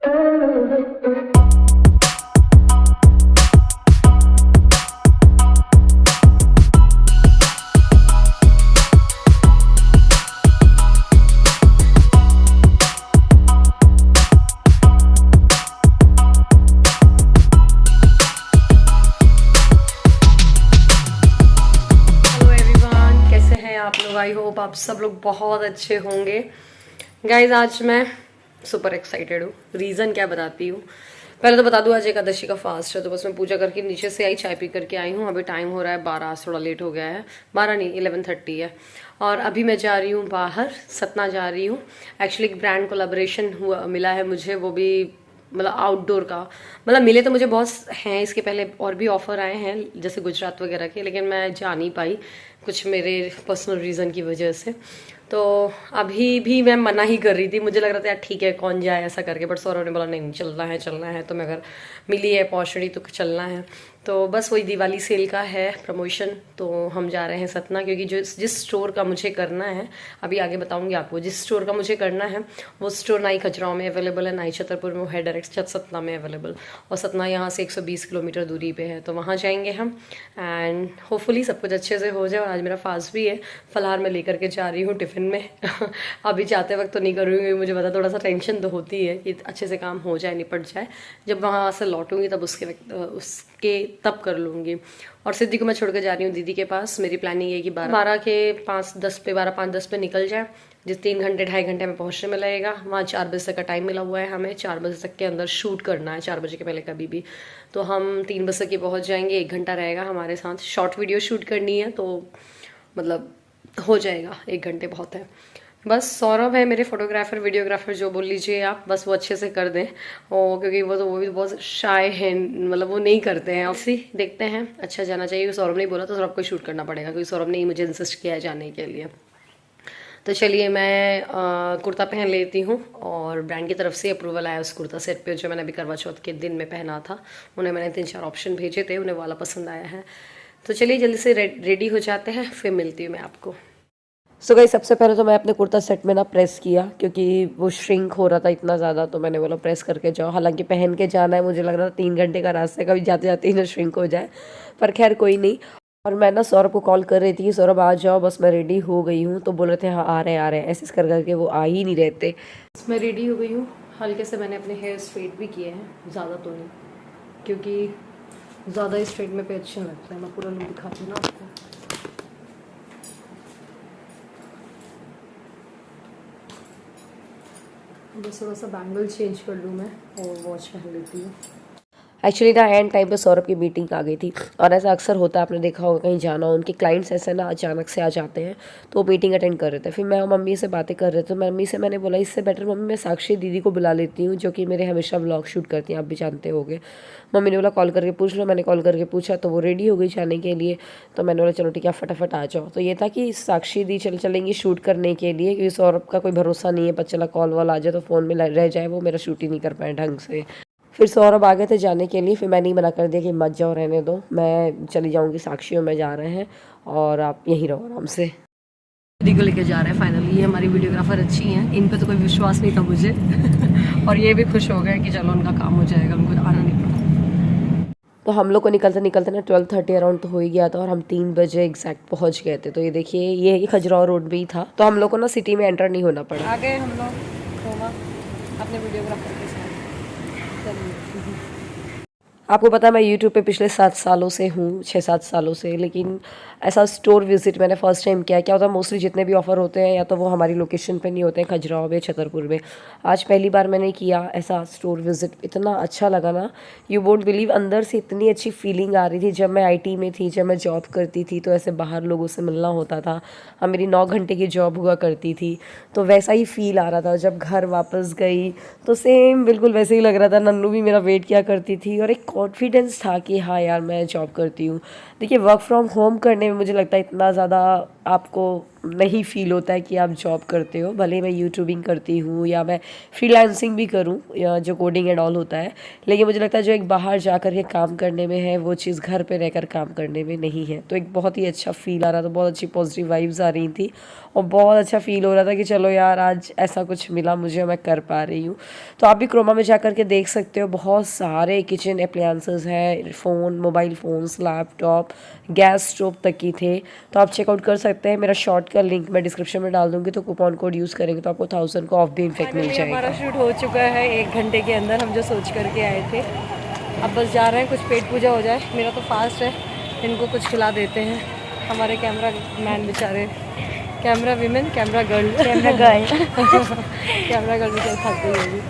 I hope आप सब लोग बहुत अच्छे होंगे। गाइज आज मैं सुपर एक्साइटेड हूँ। रीज़न क्या बताती हूँ। पहले तो बता दूँ आज एकादशी का फास्ट है, तो बस मैं पूजा करके नीचे से आई, चाय पी करके आई हूँ। अभी टाइम हो रहा है 12, आज थोड़ा लेट हो गया है, 12 नहीं 11:30 है। और अभी मैं जा रही हूँ बाहर, सतना जा रही हूँ। एक्चुअली एक ब्रांड कोलैबोरेशन हुआ मिला है मुझे, वो भी मतलब आउटडोर का। मतलब मिले तो मुझे बहुत हैं, इसके पहले और भी ऑफर आए हैं जैसे गुजरात वगैरह के, लेकिन मैं जा नहीं पाई कुछ मेरे पर्सनल रीज़न की वजह से। तो अभी भी मैं मना ही कर रही थी, मुझे लग रहा था यार ठीक है कौन जाए ऐसा करके, बट सौरभ ने बोला नहीं चलना है, तो मैं अगर मिली है अपॉर्चुनिटी तो चलना है। तो बस वही दिवाली सेल का है प्रमोशन, तो हम जा रहे हैं सतना, क्योंकि जिस स्टोर का मुझे करना है, अभी आगे बताऊंगी आपको, जिस स्टोर का मुझे करना है वो स्टोर ना ही खजुराहो में अवेलेबल है, ना ही छतरपुर में, वो है डायरेक्ट सतना में अवेलेबल। और सतना यहाँ से 120 किलोमीटर दूरी पे है, तो वहाँ जाएंगे हम। एंड होपफुली सब कुछ अच्छे से हो जाए। और आज मेरा फास्ट भी है, फलाहार मैं लेकर के जा रही हूँ टिफ़िन में अभी जाते वक्त तो नहीं करूँगी, मुझे पता थोड़ा सा टेंशन तो होती है कि अच्छे से काम हो जाए, निपट जाए। जब वहाँ से लौटूंगी तब उसके तब कर लूँगी। और सिद्धि को मैं छोड़ कर जा रही हूँ दीदी के पास। मेरी प्लानिंग है कि 12 के 5:10 पे 12:05-10 पे निकल जाए, जिस 3 घंटे 2.5 घंटे में पहुँचने में लगेगा। वहाँ 4 बजे तक का टाइम मिला हुआ है हमें, 4 बजे तक के अंदर शूट करना है, 4 बजे के पहले कभी भी। तो हम 3 बजे तक पहुँच जाएंगे, 1 घंटा रहेगा हमारे साथ। शॉर्ट वीडियो शूट करनी है तो मतलब हो जाएगा, 1 घंटे बहुत है। बस सौरभ है मेरे फोटोग्राफर वीडियोग्राफर जो बोल लीजिए आप, बस वो अच्छे से कर दें। और क्योंकि वो भी बहुत शाय हैं, मतलब वो नहीं करते हैं। ऐसे देखते हैं, अच्छा जाना चाहिए। सौरभ ने बोला तो सौरभ को शूट करना पड़ेगा, क्योंकि सौरभ ने ही मुझे इंसिस्ट किया है जाने के लिए। तो चलिए मैं कुर्ता पहन लेती हूँ। और ब्रांड की तरफ से अप्रूवल आया उस कुर्ता सेट पे, जो मैंने अभी करवा चौथ के दिन में पहना था। उन्हें मैंने 3-4 ऑप्शन भेजे थे, उन्हें वाला पसंद आया है। तो चलिए जल्दी से रेडी हो जाते हैं, फिर मिलती हूँ मैं आपको। सो गाइस सबसे पहले तो मैं अपने कुर्ता सेट में ना प्रेस किया, क्योंकि वो श्रिंक हो रहा था इतना ज़्यादा, तो मैंने बोला प्रेस करके जाओ। हालांकि पहन के जाना है, मुझे लग रहा था 3 घंटे का रास्ते का भी जाते जाते ही ना श्रिंक हो जाए, पर खैर कोई नहीं। और मैं ना सौरभ को कॉल कर रही थी कि सौरभ आ जाओ, बस मैं रेडी हो गई हूँ। तो बोल रहे थे हाँ आ रहे हैं, ऐसे कर करके वो आ ही नहीं रहते। मैं रेडी हो गई हूँ, हल्के से मैंने अपने हेयर स्ट्रेट भी किए हैं, ज़्यादा तो नहीं, क्योंकि ज़्यादा स्ट्रेट में पे अच्छे लगता है। मैं पूरा लुक दिखाती हूँ ना आपको। बस थोड़ा सा बैंगल चेंज कर लूँ मैं, और वॉच पहन लेती हूँ। एक्चुअली ना एंड टाइम पे सौरभ की मीटिंग आ गई थी, और ऐसा अक्सर होता है, आपने देखा होगा कहीं जाना हो, उनके क्लाइंट्स ऐसे ना अचानक से आ जाते हैं, तो वो मीटिंग अटेंड कर रहे थे। फिर मैं और मम्मी से बातें कर रहे थे, मम्मी से मैंने बोला इससे बेटर मम्मी मैं साक्षी दीदी को बुला लेती हूँ, जो कि मेरे हमेशा व्लॉग शूट करती हैं, आप भी जानते होंगे। मम्मी ने बोला कॉल करके पूछ लो। मैंने कॉल करके पूछा तो वो रेडी हो गई जाने के लिए। तो मैंने बोला चलो ठीक है फटाफट आ जाओ। तो ये था कि साक्षी दी चलेंगी शूट करने के लिए, क्योंकि सौरभ का कोई भरोसा नहीं है, पता चला कॉल वॉल आ जाए तो फ़ोन में रह जाए, वो मेरा शूट ही नहीं कर पाए ढंग से। फिर सौरभ आ गए थे जाने के लिए, फिर मैंने ही मना कर दिया कि मत जाओ, रहने दो, मैं चली जाऊंगी, साक्षी और मैं जा रहे हैं और आप यहीं रहो आराम से। दीदी को लेकर जा रहे हैं फाइनली। ये हमारी वीडियोग्राफर अच्छी हैं, इन पे तो कोई विश्वास नहीं था मुझे और ये भी खुश हो गए कि चलो उनका काम हो जाएगा, उनको आना नहीं पड़ा। तो हम लोग को निकलते निकलते ना 12:30 अराउंड तो हो ही गया था, और हम 3 बजे एग्जैक्ट पहुंच गए थे। तो ये देखिए ये खजुराहो रोड भी था, तो हम लोग को ना सिटी में एंटर नहीं होना पड़ा। आ गए हम लोग अपने वीडियोग्राफर के साथ। आपको पता है मैं यूट्यूब पे पिछले 7 सालों से हूँ, 6-7 सालों से, लेकिन ऐसा स्टोर विजिट मैंने फर्स्ट टाइम किया। क्या होता है मोस्टली जितने भी ऑफ़र होते हैं या तो वो हमारी लोकेशन पे नहीं होते हैं, खजुराहो में, छतरपुर में। आज पहली बार मैंने किया ऐसा स्टोर विजिट, इतना अच्छा लगा ना, यू वोंट बिलीव, अंदर से इतनी अच्छी फीलिंग आ रही थी। जब मैं IT में थी, जब मैं जॉब करती थी, तो ऐसे बाहर लोगों से मिलना होता था। हाँ मेरी 9 घंटे की जॉब हुआ करती थी, तो वैसा ही फील आ रहा था। जब घर वापस गई तो सेम बिल्कुल वैसे ही लग रहा था। नन्नू भी मेरा वेट किया करती थी, और एक कॉन्फिडेंस था कि हाँ यार मैं जॉब करती हूँ। देखिए वर्क फ्रॉम होम करने में मुझे लगता है इतना ज़्यादा आपको नहीं फील होता है कि आप जॉब करते हो, भले मैं यूट्यूबिंग करती हूँ या मैं फ्रीलांसिंग भी करूँ या जो कोडिंग एंड ऑल होता है, लेकिन मुझे लगता है जो एक बाहर जा कर के काम करने में है वो चीज़ घर पे रहकर काम करने में नहीं है। तो एक बहुत ही अच्छा फील आ रहा था, बहुत अच्छी पॉजिटिव वाइब्स आ रही थी और बहुत अच्छा फील हो रहा था कि चलो यार आज ऐसा कुछ मिला मुझे, मैं कर पा रही हूँ। तो आप भी क्रोमा में जा कर के देख सकते हो, बहुत सारे किचन अप्लायंसेस हैं, phone, mobile phones, laptop, gas stove तक की थे। तो आप चेकआउट कर सकते हैं। मेरा शॉर्ट का लिंक मैं डिस्क्रिप्शन में डाल दूँगी, तो कूपन कोड यूज़ करेंगे तो आपको 1000 का ऑफ भी इनफेक्ट मिल जाएगा। हमारा शूट हो चुका है 1 घंटे के अंदर, हम जो सोच करके आए थे। अब बस जा रहे हैं, कुछ पेट पूजा हो जाए। मेरा तो फास्ट है, इनको कुछ खिला देते हैं। हमारे कैमरा मैन बेचारे, camera women, camera girl camera girl बेचारे खाती होगी।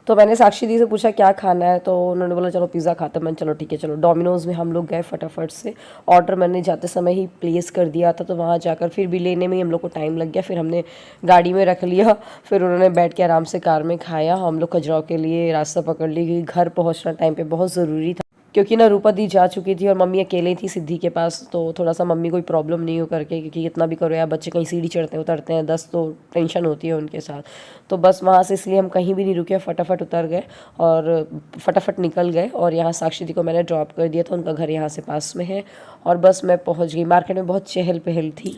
तो मैंने साक्षी दी से पूछा क्या खाना है, तो उन्होंने बोला चलो पिज़्ज़ा खाते हैं। मैंने चलो ठीक है चलो। डोमिनोज़ में हम लोग गए फटाफट से, ऑर्डर मैंने जाते समय ही प्लेस कर दिया था, तो वहाँ जाकर फिर भी लेने में ही हम लोग को टाइम लग गया। फिर हमने गाड़ी में रख लिया, फिर उन्होंने बैठ के आराम से कार में खाया। हम लोग खजुराहो के लिए रास्ता पकड़ ली क्योंकि घर पहुँचना टाइम पर बहुत ज़रूरी था, क्योंकि ना रूपा दी जा चुकी थी और मम्मी अकेले थी सिद्धि के पास। तो थोड़ा सा मम्मी कोई प्रॉब्लम नहीं हो करके, क्योंकि इतना भी करो यार, बच्चे कहीं सीढ़ी चढ़ते उतरते हैं 10 तो टेंशन होती है उनके साथ। तो बस वहाँ से इसलिए हम कहीं भी नहीं रुके, फटाफट उतर गए और फटाफट निकल गए। और यहाँ साक्षी दी को मैंने ड्रॉप कर दिया था, उनका घर यहाँ से पास में है। और बस मैं पहुँच गई। मार्केट में बहुत चहल पहल थी।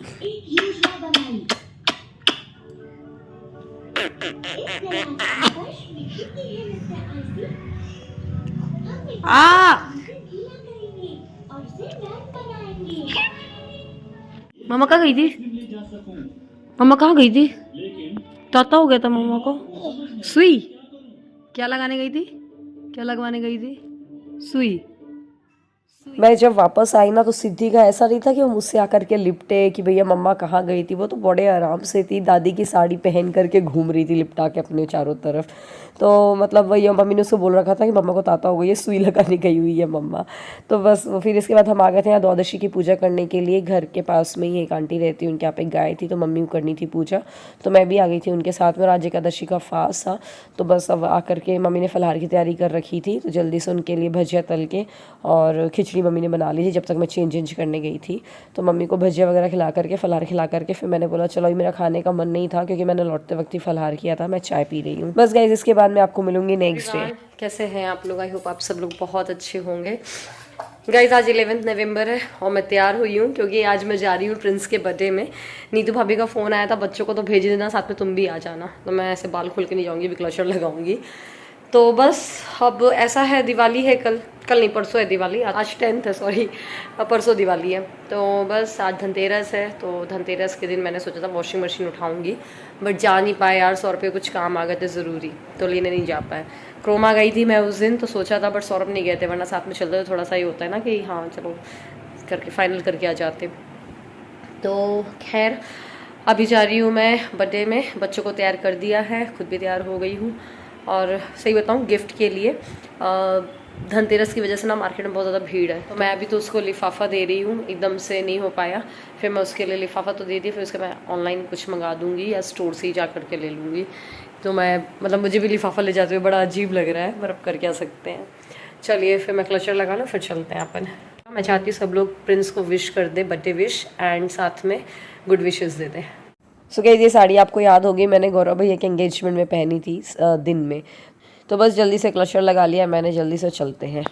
मामा कहाँ गई थी? मामा कहाँ गई थी? ताता हो गया था मामा को। सुई क्या लगाने गई थी? क्या लगवाने गई थी? सुई। मैं जब वापस आई ना, तो सिद्धि का ऐसा नहीं था कि वो मुझसे आकर के लिपटे कि भैया मम्मा कहाँ गई थी। वो तो बड़े आराम से थी, दादी की साड़ी पहन करके घूम रही थी लिपटा के अपने चारों तरफ। तो मतलब वही मम्मी ने उसको बोल रखा था कि मम्मा को ताता हो गई है, सुई लगाने गई हुई है मम्मा। तो बस फिर इसके बाद हम आ गए थे यहाँ द्वादशी की पूजा करने के लिए। घर के पास में ही एक आंटी रहती, उनके यहाँ पे गाय थी, तो मम्मी को करनी थी पूजा, तो मैं भी आ गई थी उनके साथ में। आज एकादशी का फास्ट था, तो बस अब आकर के मम्मी ने फलाहार की तैयारी कर रखी थी, तो जल्दी से उनके लिए भजिया तल के और खिचड़ी मम्मी ने बना ली थी जब तक मैं चेंज करने गई थी। तो मम्मी को भजिया वगैरह खिला करके, फलाहार खिला करके, फिर मैंने बोला चलो, अभी मेरा खाने का मन नहीं था क्योंकि मैंने लौटते वक्त ही फलाहार किया था, मैं चाय पी रही हूँ। बस गाइस, इसके बाद मैं आपको मिलूंगी नेक्स्ट डे। कैसे हैं आप लोग? आई होप आप सब लोग बहुत अच्छे होंगे। गाइज आज 11 नवंबर है और मैं तैयार हुई हूँ क्योंकि आज मैं जा रही हूँ प्रिंस के बर्थडे में। नीतू भाभी का फ़ोन आया था, बच्चों को तो भेज देना, साथ में तुम भी आ जाना। तो मैं ऐसे बाल खोल के नहीं जाऊँगी, भी क्लचर लगाऊंगी। तो बस अब ऐसा है, दिवाली है कल नहीं परसों है दिवाली, आज 10th है, सॉरी परसों दिवाली है। तो बस आज धनतेरस है, तो धनतेरस के दिन मैंने सोचा था वॉशिंग मशीन उठाऊंगी, बट जा नहीं पाए यार। 100 रुपये कुछ काम आ गए थे ज़रूरी, तो लेने नहीं जा पाए। क्रोमा गई थी मैं उस दिन, तो सोचा था, बट सौरभ नहीं गए थे, वरना साथ में चलते तो थोड़ा सा ही होता है ना कि हाँ चलो करके फाइनल करके आ जाते। तो खैर अभी जा रही हूँ मैं बर्थडे में, बच्चों को तैयार कर दिया है, खुद भी तैयार हो गई हूँ। और सही बताऊँ, गिफ्ट के लिए धनतेरस की वजह से ना मार्केट में बहुत ज़्यादा भीड़ है, तो मैं अभी तो उसको लिफाफा दे रही हूँ, एकदम से नहीं हो पाया। फिर मैं उसके लिए लिफाफा तो दे दी, फिर उसके मैं ऑनलाइन कुछ मंगा दूँगी या स्टोर से ही जा करके ले लूँगी। तो मैं मतलब मुझे भी लिफाफा ले जाते हुए बड़ा अजीब लग रहा है, पर अब कर क्या सकते हैं। चलिए फिर मैं क्लचर लगा लूँ, फिर चलते हैं अपन। मैं चाहती हूँ सब लोग प्रिंस को विश कर दे, बर्थडे विश, एंड साथ में गुड विशेस दे दें। सो गाइस, ये साड़ी आपको याद होगी, मैंने गौरव भैया के एंगेजमेंट में पहनी थी दिन में। तो बस जल्दी से क्लचर लगा लिया मैंने, जल्दी से चलते हैं।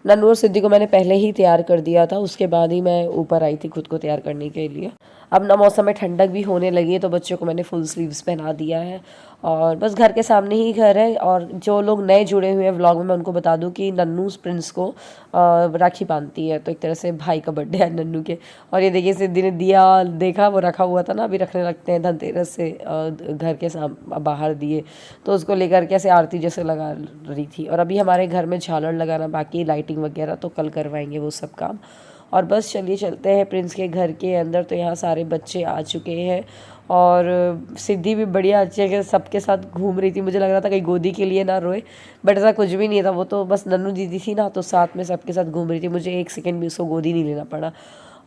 नन्नू और सिद्धि को मैंने पहले ही तैयार कर दिया था, उसके बाद ही मैं ऊपर आई थी खुद को तैयार करने के लिए। अब ना मौसम में ठंडक भी होने लगी है, तो बच्चों को मैंने फुल स्लीव्स पहना दिया है। और बस घर के सामने ही घर है, और जो लोग नए जुड़े हुए हैं व्लॉग में, मैं उनको बता दूं कि नन्नू प्रिंस को राखी बांधती है, तो एक तरह से भाई का बर्थडे है नन्नू के। और ये देखिए सिद्धि ने दिया देखा, वो रखा हुआ था ना, अभी रखने लगते हैं धनतेरस से घर के बाहर दिए, तो उसको लेकर के ऐसे आरती जैसे लगा रही थी। और अभी हमारे घर में झालर लगाना बाकी, लाइटिंग वगैरह तो कल करवाएंगे वो सब काम। और बस चलिए चलते हैं प्रिंस के घर के अंदर। तो यहाँ सारे बच्चे आ चुके हैं और सिद्धि भी बढ़िया अच्छे के सबके साथ घूम रही थी। मुझे लग रहा था कहीं गोदी के लिए ना रोए, बट ऐसा कुछ भी नहीं था, वो तो बस नन्नू दीदी थी ना, तो साथ में सबके साथ घूम रही थी। मुझे 1 सेकंड भी उसको गोदी नहीं लेना पड़ा।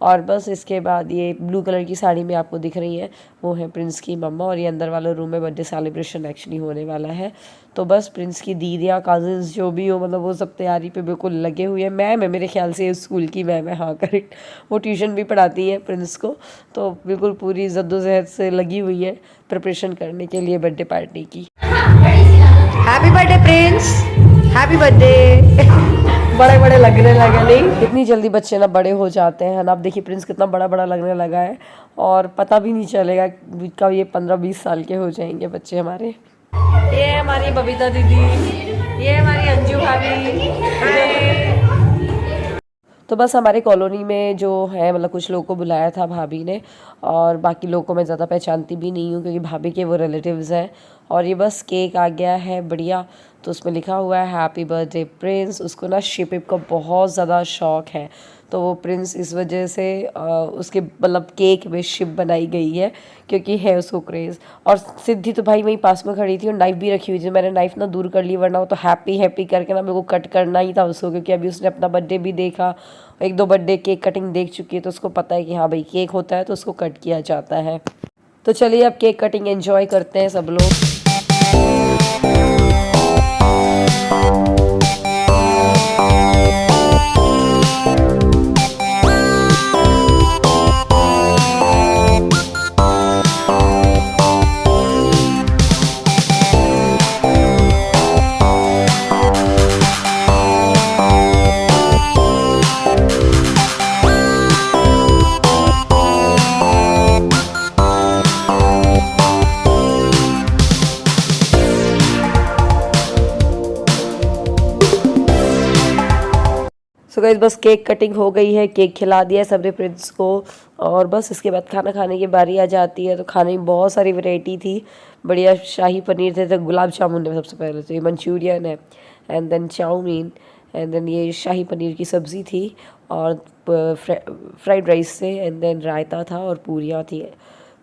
और बस इसके बाद ये ब्लू कलर की साड़ी में आपको दिख रही है वो है प्रिंस की मम्मा, और ये अंदर वाला रूम में बर्थडे सेलिब्रेशन एक्चुअली होने वाला है। तो बस प्रिंस की दीदियाँ कज़न्स जो भी हो मतलब वो सब तैयारी पे बिल्कुल लगे हुए हैं। मैम है मेरे ख्याल से स्कूल की मैम है, हाँ करेक्ट, वो ट्यूशन भी पढ़ाती है प्रिंस को, तो बिल्कुल पूरी जद्दोजहद से लगी हुई है प्रिपरेशन करने के लिए बर्थडे पार्टी की। Happy birthday Prince, happy birthday. बड़े बड़े लगने लगे नहीं, इतनी जल्दी बच्चे ना बड़े हो जाते हैं ना। अब देखिए प्रिंस कितना बड़ा बड़ा लगने लगा है और पता भी नहीं चलेगा कब ये 15-20 साल के हो जाएंगे बच्चे हमारे। ये हमारी बबीता दीदी, ये हमारी अंजू भाभी। तो बस हमारे कॉलोनी में जो है मतलब कुछ लोगों को बुलाया था भाभी ने, और बाकी लोगों को मैं ज़्यादा पहचानती भी नहीं हूँ क्योंकि भाभी के वो रिलेटिव्स हैं। और ये बस केक आ गया है बढ़िया, तो उसमें लिखा हुआ है हैप्पी बर्थडे प्रिंस। उसको ना शिप का बहुत ज़्यादा शौक़ है, तो वो प्रिंस इस वजह से उसके मतलब केक में शिप बनाई गई है क्योंकि है उसको क्रेज़। और सिद्धि तो भाई वहीं पास में खड़ी थी और नाइफ़ भी रखी हुई थी, मैंने नाइफ़ ना दूर कर ली वरना वो तो हैप्पी हैप्पी करके ना मेरे को कट करना ही था उसको, क्योंकि अभी उसने अपना बर्थडे भी देखा, 1-2 बर्थडे केक कटिंग देख चुकी है, तो उसको पता है कि हाँ भाई केक होता है तो उसको कट किया जाता है। तो चलिए अब केक कटिंग एंजॉय करते हैं सब लोग। सो गाइस बस केक कटिंग हो गई है, केक खिला दिया है सबने प्रिंस को, और बस इसके बाद खाना खाने की बारी आ जाती है। तो खाने में बहुत सारी वैरायटी थी, बढ़िया शाही पनीर थे, तो गुलाब जामुन है सबसे पहले, तो ये मंचूरियन है, and then chowmein, and then ये शाही पनीर की सब्ज़ी थी, और फ्राइड राइस थे, एंड देन रायता था और पूरियाँ थी।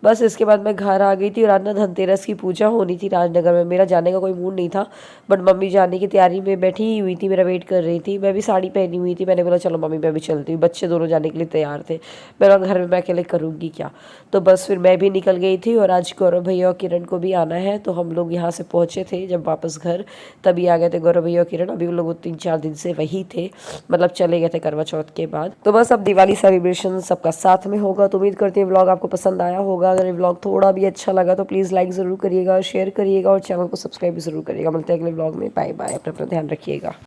बस इसके बाद मैं घर आ गई थी और आज ना धनतेरस की पूजा होनी थी राजनगर में। मेरा जाने का कोई मूड नहीं था, बट मम्मी जाने की तैयारी में बैठी ही हुई थी, मेरा वेट कर रही थी। मैं भी साड़ी पहनी हुई थी, मैंने बोला चलो मम्मी मैं भी चलती हूँ, बच्चे दोनों जाने के लिए तैयार थे। मेरा घर में मैं अकेले करूँगी क्या, तो बस फिर मैं भी निकल गई थी। और आज गौरव भैया और किरण को भी आना है, तो हम लोग यहाँ से पहुँचे थे जब वापस घर, तभी आ गए थे गौरव भैया और किरण। अभी उन लोग 3-4 दिन से वही थे, मतलब चले गए थे करवा चौथ के बाद। तो बस अब दिवाली सेलिब्रेशन सबका साथ में होगा। तो उम्मीद करती हूँ व्लॉग आपको पसंद आया होगा। अगर ये व्लॉग थोड़ा भी अच्छा लगा तो प्लीज़ लाइक ज़रूर करिएगा, शेयर करिएगा और चैनल को सब्सक्राइब भी ज़रूर करिएगा। मिलते हैं अगले व्लॉग में, बाय बाय, अपना ध्यान रखिएगा।